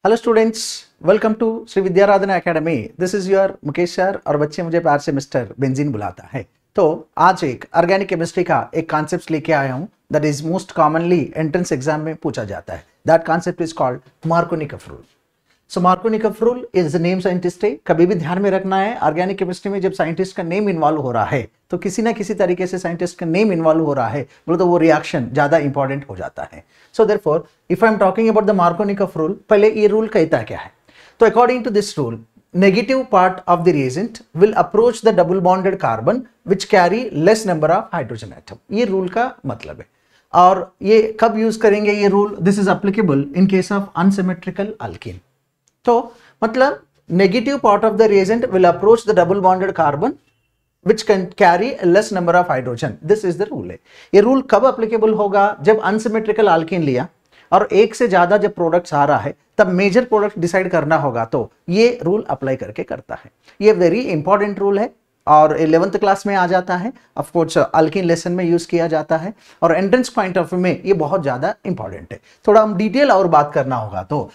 Hello students, welcome to Shri Vidyaradhana academy. This is your Mukesh sir और बच्चे मुझे प्यार से मिस्टर बेंजीन बुलाता है। तो आज एक ऑर्गेनिक केमिस्ट्री का एक कॉन्सेप्ट लेके आया हूं that is most commonly entrance exam में पूछा जाता है। That concept is called Markovnikov rule. So Markovnikov rule is the name scientist है। कभी भी ध्यान में रखना है, ऑर्गेनिक केमिस्ट्री में जब साइंटिस्ट का नेम इन्वॉल्व हो रहा है तो किसी ना किसी तरीके से साइंटिस्ट का नेम इन्वॉल्व हो रहा है बोलो तो वो रिएक्शन ज्यादा इंपॉर्टेंट हो जाता है। So therefore if I am talking about the Markovnikov rule, पहले ये रूल कहता क्या है। तो according to this rule, negative part of the reagent will approach the double bonded carbon which carry less number of hydrogen atom। ये rule का मतलब है। और ये कब यूज करेंगे ये rule? This is applicable in case of unsymmetrical alkyne. तो मतलब negative part of the reagent will approach the double bonded carbon which can carry a less number of hydrogen। this is the rule है। ये rule कब applicable होगा? जब unsymmetrical alkyne लिया और एक से ज्यादा जब प्रोडक्ट्स आ रहा है तब मेजर प्रोडक्ट डिसाइड करना होगा, तो ये रूल अप्लाई करके करता है। ये वेरी इंपॉर्टेंट रूल है और 11th क्लास में आ जाता है। ऑफ कोर्स अल्कीन लेसन में यूज किया जाता है और एंट्रेंस पॉइंट ऑफ व्यू में ये बहुत ज्यादा इंपॉर्टेंट है। थोड़ा हम डिटेल और बात करना होगा। तो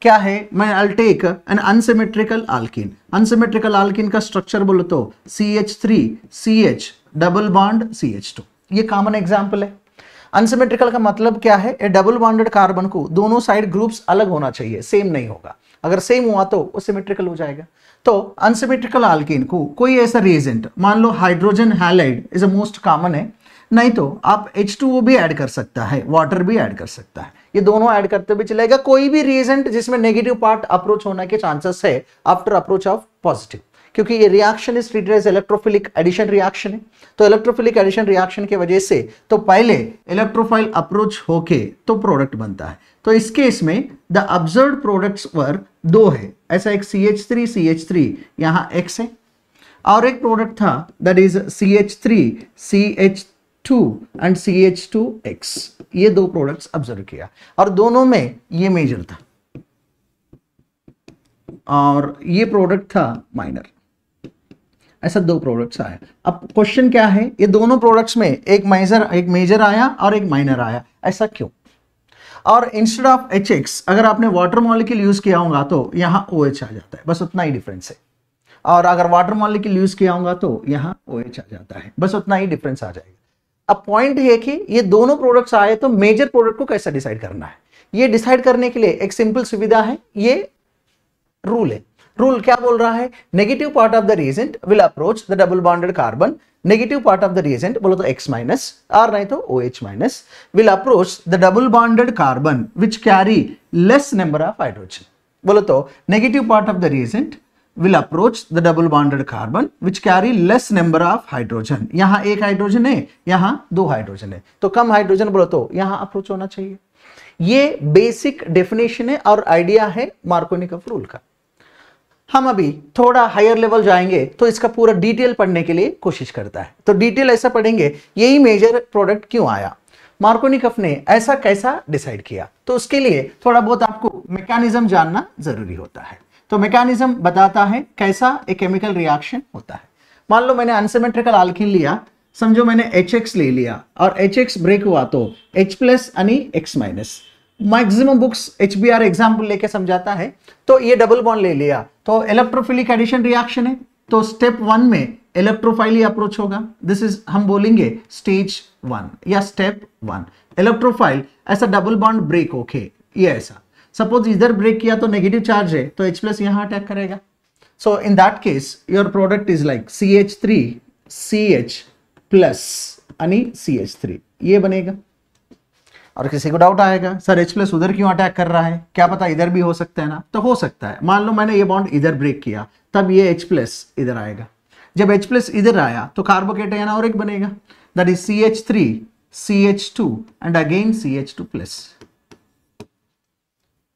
क्या है, मैं I take an unsymmetrical alkene. Unsymmetrical alkene का स्ट्रक्चर बोलो तो CH3CH डबल बॉन्ड CH2, ये कॉमन एग्जांपल है। अनसिमेट्रिकल का मतलब क्या है? डबल बॉन्डेड कार्बन को दोनों साइड ग्रुप्स अलग होना चाहिए, सेम नहीं होगा। अगर सेम हुआ तो वो सिमेट्रिकल हो जाएगा। तो अनसिमेट्रिकल अल्कीन को कोई ऐसा रिएजेंट, मान लो hydrogen halide is a most common है, नहीं तो आप H2O भी ऐड कर सकता है, वाटर भी ऐड कर सकता है, ये दोनों ऐड करते भी चलेगा। कोई भी रिएजेंट जिसमें नेगेटिव पार्ट अप्रोच होने के चांसेस है आफ्टर अप्रोच ऑफ पॉजिटिव, क्योंकि ये reaction is treated as electrophilic addition reaction है। तो इलेक्ट्रोफिलिक एडिशन रिएक्शन की वजह से तो पहले इलेक्ट्रोफाइल अप्रोच होके तो प्रोडक्ट बनता है। तो इस केस में द ऑब्जर्व्ड प्रोडक्ट्स वर दो है, ऐसा एक CH3 यहां X है और एक प्रोडक्ट था that is CH3CH2 and CH2X। ये दो प्रोडक्ट्स ऑब्जर्व किया और दोनों में ये मेजर था और ये प्रोडक्ट था माइनर। ऐसा दो प्रोडक्ट्स आए। अब क्वेश्चन क्या है, ये दोनों प्रोडक्ट्स में एक मेजर आया और एक माइनर आया, ऐसा क्यों? और इंस्टेड ऑफ HX अगर आपने वाटर मॉलिक्यूल यूज किया होगा तो यहां OH आ जाता है, बस उतना ही डिफरेंस है। और अगर वाटर मॉलिक्यूल यूज किया होगा तो यहां OH आ जाता है, बस उतना ही डिफरेंस आ जाएगा। अब पॉइंट है कि ये दोनों प्रोडक्ट्स आए तो मेजर प्रोडक्ट को कैसे डिसाइड करना है, ये डिसाइड करने के लिए एक सिंपल सुविधा है, ये रूल है। रूल क्या बोल रहा है? Negative part of the reagent will approach the double bonded carbon. Negative part of the reagent बोलो तो X माइनस और नहीं तो OH minus will approach the double bonded carbon which carry less number of hydrogen. बोलो तो negative part of the reagent will approach the double bonded carbon which carry less number of hydrogen. यहां एक hydrogen है, यहां दो hydrogen है, तो कम hydrogen बोलो तो यहां अप्रोच होना चाहिए। ये बेसिक डेफिनेशन है और आइडिया है मार्कोनिकफ रूल का। हम अभी थोड़ा हायर लेवल जाएंगे तो इसका पूरा डिटेल पढ़ने के लिए कोशिश करता है। तो डिटेल ऐसा पढ़ेंगे, यही मेजर प्रोडक्ट क्यों आया, मार्कोनिकफ ने ऐसा कैसा डिसाइड किया, तो उसके लिए थोड़ा बहुत आपको मैकेनिज्म जानना जरूरी होता है। तो मैकेनिज्म बताता है कैसा एक केमिकल रिएक्शन होता है। मान लो मैंने अनसिमेट्रिकल अल्कीन लिया, समझो मैंने HX ले लिया और HX ब्रेक हुआ तो H प्लस यानी X minus. Maximum books HBr example लेके समझाता है। तो ये डबल बॉन्ड ले लिया तो इलेक्ट्रोफिलिक एडिशन रिएक्शन है, तो स्टेप 1 में इलेक्ट्रोफाइल अप्रोच होगा। दिस इज हम बोलेंगे स्टेज 1 या स्टेप 1। इलेक्ट्रोफाइल ऐसा डबल बॉन्ड ब्रेक होके ये ऐसा, सपोज इधर ब्रेक किया तो नेगेटिव चार्ज है तो H प्लस यहां अटैक करेगा। So in that case your product is like CH3CH plus यानी CH3, ये बनेगा। और किसी को डाउट आएगा सर H प्लस उधर क्यों अटैक कर रहा है, क्या पता इधर भी हो सकता है ना? तो हो सकता है। मान लो मैंने ये बॉन्ड इधर ब्रेक किया तब ये H प्लस इधर आएगा। जब H प्लस इधर आया तो कार्बोकेटायन और एक बनेगा that is CH3CH2 and again CH2 plus.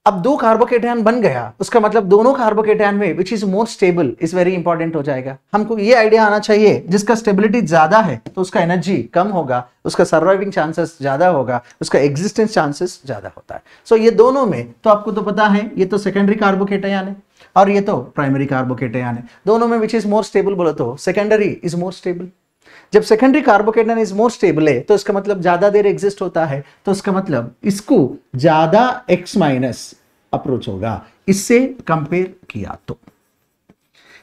अब दो कार्बोकेटायन बन गया, उसका मतलब दोनों कार्बोकेटायन में which is more stable is very important हो जाएगा। हमको ये आइडिया आना चाहिए, जिसका स्टेबिलिटी ज्यादा है तो उसका एनर्जी कम होगा, उसका सर्वाइविंग चांसेस ज्यादा होगा, उसका एग्जिस्टेंस चांसेस ज्यादा होता है। सो ये दोनों में तो आपको तो पता है, ये तो सेकेंडरी कार्बोकेटायन है और ये तो प्राइमरी कार्बोकेटायन है। दोनों में विच इज मोर स्टेबल बोलो तो सेकेंडरी इज मोर स्टेबल। जब secondary carbocation is more stable है तो इसका मतलब ज्यादा देर एग्जिस्ट होता है, तो इसका मतलब इसको ज्यादा X माइनस अप्रोच होगा इससे कंपेयर किया तो।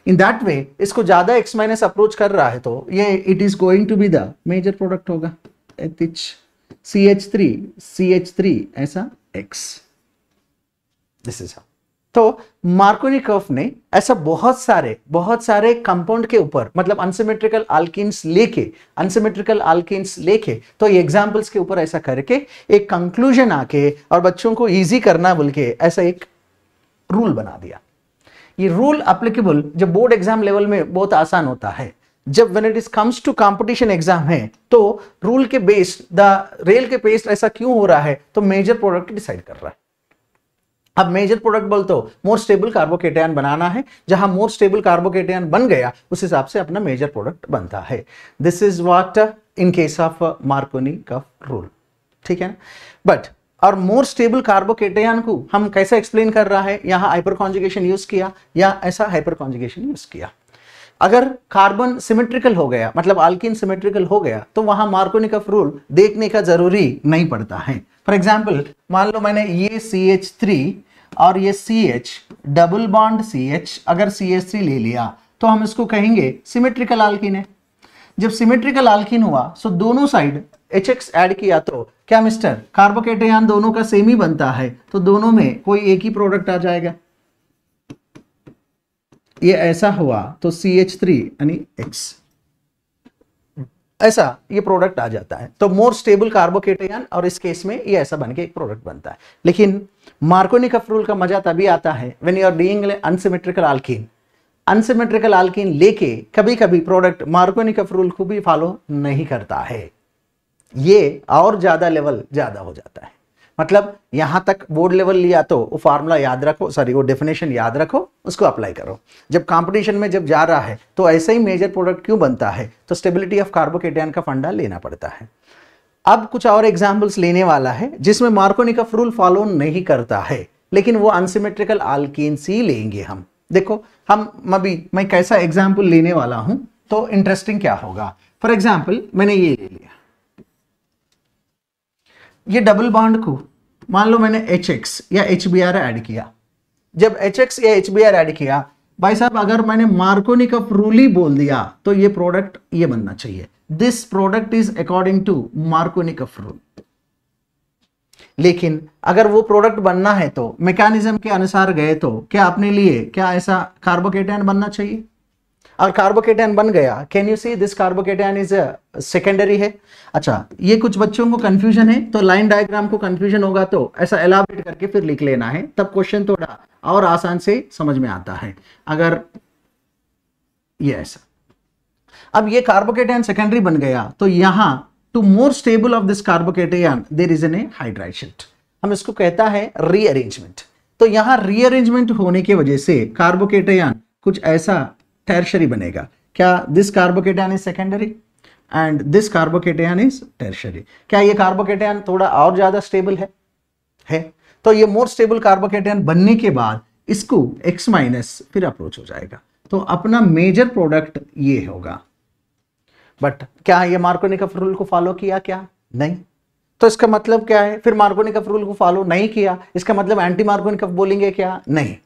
इन दैट वे इसको ज्यादा X माइनस अप्रोच कर रहा है तो ये it is going to be the major product होगा। CH3 ऐसा X, दिस इज हाउ। तो मार्कोनी कर्व ने ऐसा बहुत सारे कंपाउंड के ऊपर मतलब अनसिमेट्रिकल अल्कीन्स लेके तो ये एग्जांपल्स के ऊपर ऐसा करके एक कंक्लूजन आके और बच्चों को इजी करना बोल के ऐसा एक रूल बना दिया। ये रूल एप्लीकेबल जब बोर्ड एग्जाम लेवल में बहुत आसान होता है, जब when it is comes to competition exam है तो रूल के बेस्ड रेल के बेस्ड ऐसा क्यों हो रहा है तो मेजर प्रोडक्ट डिसाइड कर रहा है। अब मेजर प्रोडक्ट बोल तो मोर स्टेबल कार्बोकेटायन बनाना है, जहां मोर स्टेबल कार्बोकेटायन बन गया उस हिसाब से अपना मेजर प्रोडक्ट बनता है। This is what in case of Markovnikov curve rule, ठीक है ना। बट और मोर स्टेबल कार्बोकेटायन को हम कैसे एक्सप्लेन कर रहा है, यहां हाइपर कॉन्जुगेशन यूज किया या ऐसा हाइपर कॉन्जुगेशन यूज किया। अगर कार्बन सिमेट्रिकल हो गया मतलब अल्कीन सिमेट्रिकल हो गया तो वहां मार्कोनी कर्व रूल देखने का जरूरी नहीं पड़ता है। फॉर एग्जाम्पल मान लो मैंने ये CH3 और ये CH डबल बॉन्ड CH अगर CH3 ले लिया तो हम इसको कहेंगे सिमेट्रिकल अल्कीन है। जब सिमेट्रिकल अल्कीन हुआ तो दोनों साइड HX ऐड किया तो क्या मिस्टर कार्बोकेटायन दोनों का सेम ही बनता है तो दोनों में कोई एक ही प्रोडक्ट आ जाएगा। ये ऐसा हुआ तो CH3 यानी X ऐसा ये प्रोडक्ट आ जाता है तो मोर स्टेबल कार्बोकेटायन और इस केस में ये ऐसा बन के एक प्रोडक्ट बनता है। लेकिन मार्कोनी कर्व रूल का मजा तभी आता है when you are doing unsymmetrical alkene. Unsymmetrical alkene लेके कभी कभी प्रोडक्ट मार्कोनी कर्व रूल को भी फॉलो नहीं करता है, ये और ज्यादा लेवल ज्यादा हो जाता है। मतलब यहां तक बोर्ड लेवल लिया तो वो फार्मूला याद रखो, सॉरी वो डेफिनेशन याद रखो, उसको अप्लाई करो। जब कंपटीशन में जब जा रहा है तो ऐसा ही मेजर प्रोडक्ट क्यों बनता है तो स्टेबिलिटी ऑफ कार्बोकेटायन का फंडा लेना पड़ता है। अब कुछ और एग्जांपल्स लेने वाला है जिसमें मार्कोनी कर्व रूल फॉलो नहीं करता है लेकिन वो अनसिमेट्रिकल अल्कीन्स ही लेंगे हम। देखो मैं कैसा एग्जाम्पल लेने वाला हूं तो इंटरेस्टिंग क्या होगा। फॉर एग्जाम्पल मैंने ये ले लिया, ये डबल बॉन्ड को मान लो मैंने HX या HBr ऐड किया। जब HX या HBr ऐड किया भाई साहब अगर मैंने मार्कोनी कर्व रूल ही बोल दिया तो ये प्रोडक्ट ये बनना चाहिए, this product is according to Markovnikov rule. लेकिन अगर वो प्रोडक्ट बनना है तो मैकेनिज्म के अनुसार गए तो क्या अपने लिए क्या ऐसा कार्बोकेटायन बनना चाहिए और कार्बोकेटायन बन गया, can you see this carbocation is secondary है। अच्छा ये कुछ बच्चों को कंफ्यूजन है तो लाइन डायग्राम को कंफ्यूजन होगा तो ऐसा एलाबोरेट करके फिर लिख लेना है, तब क्वेश्चन थोड़ा और आसान से समझ में आता है। अगर ये ऐसा अब ये कार्बोकेटायन सेकेंडरी बन गया तो यहां to more stable of this carbocation there is an hydride shift, हम इसको कहता है रीअरेंजमेंट। तो यहां रीअरेंजमेंट होने की वजह से कार्बोकेटायन कुछ ऐसा टर्शियरी बनेगा। क्या this carbocation is secondary and this carbocation is tertiary. क्या ये कार्बोकेटायन थोड़ा और ज्यादा स्टेबल है तो ये मोर स्टेबल कार्बोकेटायन बनने के बाद इसको X माइनस फिर अप्रोच हो जाएगा तो अपना मेजर प्रोडक्ट ये होगा। बट क्या ये मार्कोनी कर्व रूल को फॉलो किया क्या? नहीं। तो इसका मतलब क्या है, फिर मार्कोनी कर्व रूल को फॉलो नहीं किया इसका मतलब एंटी मार्कोनी कर्व बोलेंगे क्या? नहीं।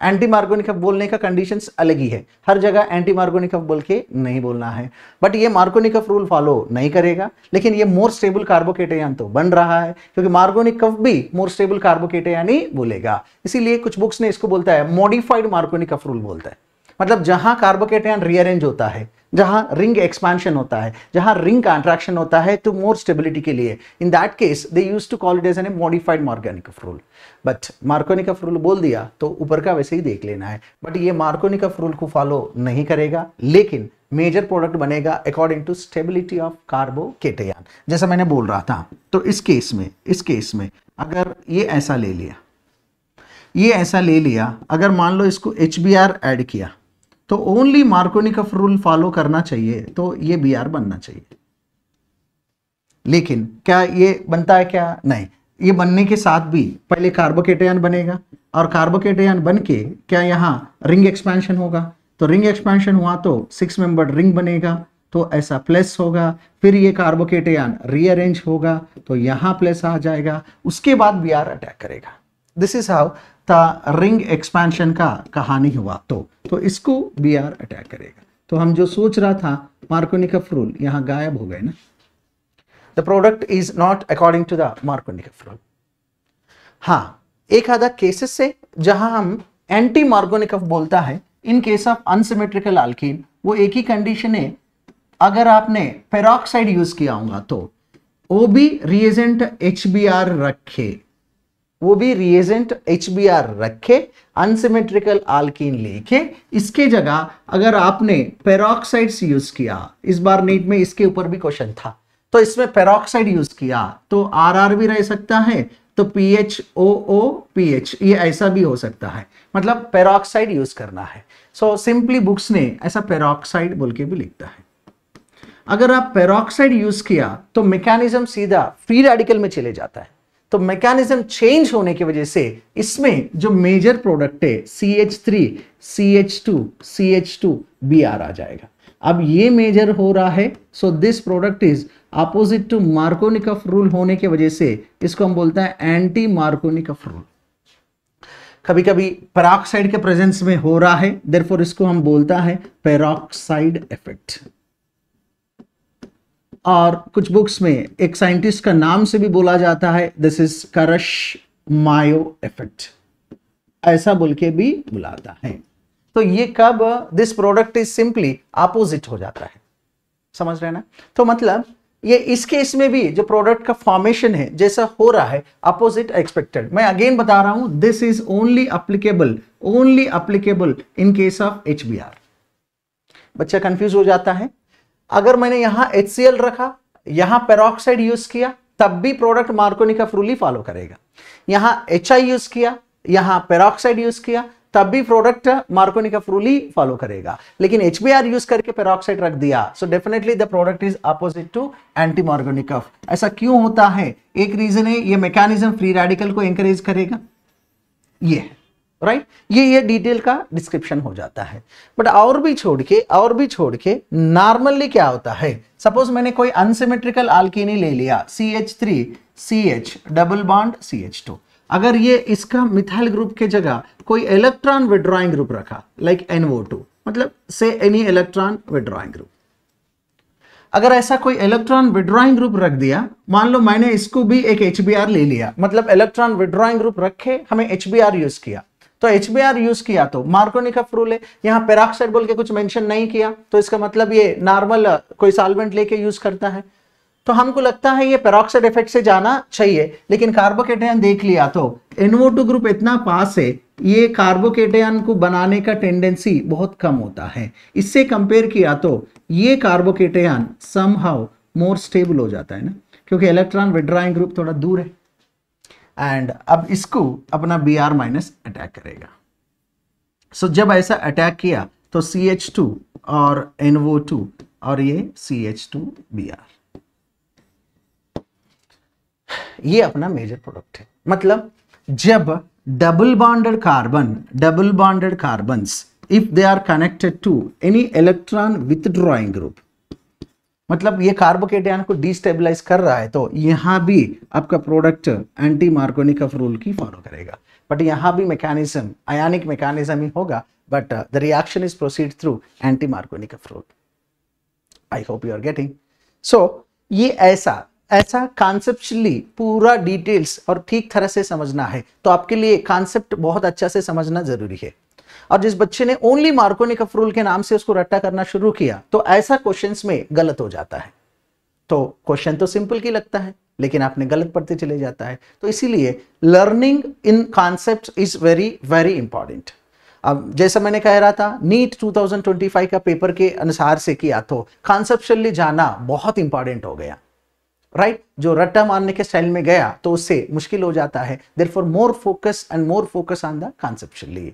एंटी मार्कोनी कर्व बोलने का कंडीशंस अलग ही है, हर जगह एंटी मार्कोनी कर्व बोल के नहीं बोलना है। बट ये मार्कोनी कर्व रूल फॉलो नहीं करेगा लेकिन ये मोर स्टेबल कार्बोकेटायन तो बन रहा है क्योंकि मार्कोनी कर्व भी मोर स्टेबल कार्बोकेटायन ही बोलेगा। इसीलिए कुछ बुक्स ने इसको बोलता है मॉडिफाइड मार्कोनी कर्व रूल बोलता है। मतलब जहां कार्बोकेटायन रीअरेंज होता है, जहां रिंग एक्सपेंशन होता है, जहां रिंग कंट्रैक्शन होता है टू मोर स्टेबिलिटी के लिए, in that case they used to call it as an modified Markovnikov rule. But Markovnikov rule बोल दिया तो ऊपर का वैसे ही देख लेना है। बट ये मार्कोनी कर्व रूल को फॉलो नहीं करेगा लेकिन मेजर प्रोडक्ट बनेगा according to stability of carbocation, जैसा मैंने बोल रहा था। तो इस केस में अगर ये ऐसा ले लिया, अगर मान लो इसको HBr ऐड किया तो only Markovnikov curve rule follow करना चाहिए तो ये Br बनना चाहिए। लेकिन क्या ये बनता है क्या? नहीं। ये बनने के साथ भी पहले कार्बोकेटायन बनेगा और कार्बोकेटायन बन के क्या यहाँ रिंग एक्सपेंशन होगा, तो रिंग एक्सपेंशन हुआ तो 6 मेंबर्ड रिंग बनेगा तो ऐसा प्लस होगा। फिर ये कार्बोकेटायन रीअरेंज होगा तो यहाँ प्लस आ जाएगा, उसके बाद Br अटैक करेगा। This is how the ring expansion का कहानी हुआ। तो इसको बी आर अटैक करेगा। तो हम जो सोच रहा था मार्कोनिकॉफ रूल यहां गायब हो गए ना। The product is not according to the Markovnikov rule. हाँ, एक आधा केसेस से जहां हम एंटी मार्कोनिकॉफ बोलता है, in case of unsymmetrical alkyne वो एक ही कंडीशन है, अगर आपने पेरोक्साइड यूज किया होगा तो वो भी रिएजेंट HBr रखे, वो भी रिएजेंट HBr रखे, अनसिमेट्रिकल अल्कीन लेके इसके जगह अगर आपने पेरोक्साइड्स यूज किया, इस बार नीट में इसके ऊपर भी क्वेश्चन था, तो इसमें पेरोक्साइड यूज किया तो RR भी रह सकता है, तो PHOOPH ये ऐसा भी हो सकता है, मतलब पेरोक्साइड यूज करना है। सो सिंपली बुक्स ने ऐसा पेरोक्साइड बोल के भी लिखता है। अगर आप पेरोक्साइड यूज किया तो मैकेनिज्म सीधा फ्री रेडिकल में चले जाता है, तो मैकेनिज्म चेंज होने की वजह से इसमें जो मेजर प्रोडक्ट है CH3 CH2 CH2 Br आ जाएगा। अब ये मेजर हो रहा है, so this product is opposite to Markovnikov rule होने की वजह से इसको हम बोलते हैं एंटी मार्कोनिकॉफ रूल। कभी कभी पेरोक्साइड के प्रेजेंस में हो रहा है, देयरफॉर इसको हम बोलता है पेरोक्साइड इफेक्ट। और कुछ बुक्स में एक साइंटिस्ट का नाम से भी बोला जाता है, दिस इज करश-मायो इफेक्ट, ऐसा बोल के भी बुलाता है। तो ये कब this product is simply opposite हो जाता है, समझ रहे ना। तो मतलब ये इस केस में भी जो प्रोडक्ट का फॉर्मेशन है जैसा हो रहा है अपोजिट एक्सपेक्टेड। मैं अगेन बता रहा हूं, this is only applicable in case of HBr। बच्चा कंफ्यूज हो जाता है, अगर मैंने यहां HCl रखा, यहां पेरोक्साइड यूज किया, तब भी प्रोडक्ट मार्कोनिकॉफ रूल ही फॉलो करेगा। यहां HI यूज किया, यहां पेरोक्साइड यूज किया, तब भी प्रोडक्ट मार्कोनिकॉफ रूल ही फॉलो करेगा। लेकिन HBr यूज करके पेरोक्साइड रख दिया, so definitely the product is opposite to anti Markovnikov. ऐसा क्यों होता है? एक रीजन है ये मैकेनिज्म फ्री रेडिकल को एनकरेज करेगा, ये राइट ये डिटेल का डिस्क्रिप्शन हो जाता है। बट और भी छोड़ के नॉर्मली क्या होता है, सपोज मैंने कोई अनसिमेट्रिकल अल्कीनी ले लिया, CH3 CH double bond CH2, अगर ये इसका मिथाइल ग्रुप के जगह कोई इलेक्ट्रॉन विड्रॉइंग ग्रुप रखा, लाइक NO2, मतलब से एनी इलेक्ट्रॉन विड्रॉइंग ग्रुप, अगर ऐसा कोई इलेक्ट्रॉन विड्रॉइंग ग्रुप रख दिया, मान लो मैंने इसको भी एक HBr ले लिया, मतलब इलेक्ट्रॉन विड्रॉइंग ग्रुप रखे, हमें HBr यूज किया, तो HBr यूज किया तो मार्कोनिकॉफ रूल है। यहां पेरोक्साइड बोल के कुछ मेंशन नहीं किया, तो इसका मतलब ये नॉर्मल कोई सॉल्वेंट लेके यूज करता है। तो हमको लगता है ये पेरोक्साइड इफेक्ट से जाना चाहिए, लेकिन कार्बोकेटायन देख लिया तो NO2 ग्रुप इतना पास है, ये कार्बोकेटायन को बनाने का टेंडेंसी बहुत कम होता है। इससे कंपेयर किया तो ये कार्बोकेटायन समहाउ मोर स्टेबल हो जाता है ना, क्योंकि इलेक्ट्रॉन विड्रॉइंग ग्रुप थोड़ा दूर है। एंड अब इसको अपना Br माइनस अटैक करेगा। सो जब ऐसा अटैक किया तो CH2 और NO2 और ये CH2Br, ये अपना मेजर प्रोडक्ट है। मतलब जब double bonded carbons if they are connected to any electron withdrawing group, मतलब ये कार्बोकेटायन को डिस्टेबलाइज कर रहा है, तो यहां भी आपका प्रोडक्ट एंटी मार्कोनिकॉफ रूल की फॉलो करेगा। बट यहां भी मैकेनिज्म आयनिक मैकेनिज्म ही होगा, but the reaction is proceed through anti Markovnikov rule. I hope you are getting. So ये ऐसा कॉन्सेप्चुअली पूरा डिटेल्स और ठीक तरह से समझना है, तो आपके लिए कॉन्सेप्ट बहुत अच्छा से समझना जरूरी है। और जिस बच्चे ने ओनली मार्कोनिकॉफ रूल के नाम से उसको रट्टा करना शुरू किया, तो ऐसा क्वेश्चंस में गलत हो जाता है। तो क्वेश्चन तो सिंपल की लगता है, लेकिन आपने गलत पढ़ते चले जाता है। तो इसीलिए learning in concept is very very important. अब जैसा मैंने कह रहा था, नीट 2025 का पेपर के अनुसार से किया तो कॉन्सेप्चुअली जाना बहुत इंपॉर्टेंट हो गया, राइट जो रट्टा मारने के स्टाइल में गया तो उससे मुश्किल हो जाता है। Therefore more focus on the conceptually.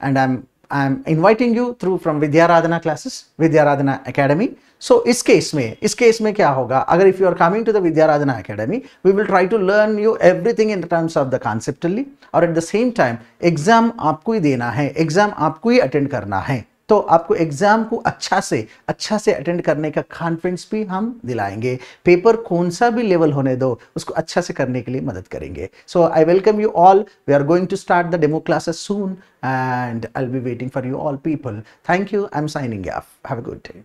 And I'm inviting you through from Vidyaradhana classes, Vidyaradhana Academy. So इस केस में क्या होगा, अगर if you are coming to the Vidyaradhana Academy, we will try to learn you everything in terms of the conceptually, और at the same time exam आपको ही देना है, exam आपको ही अटेंड करना है। तो आपको एग्जाम को अच्छा से अटेंड करने का कॉन्फिडेंस भी हम दिलाएंगे। पेपर कौन सा भी लेवल होने दो, उसको अच्छा से करने के लिए मदद करेंगे। So I welcome you all. We are going to start the demo classes soon and I will be waiting for you all people. Thank you. I am signing off. Have a good day.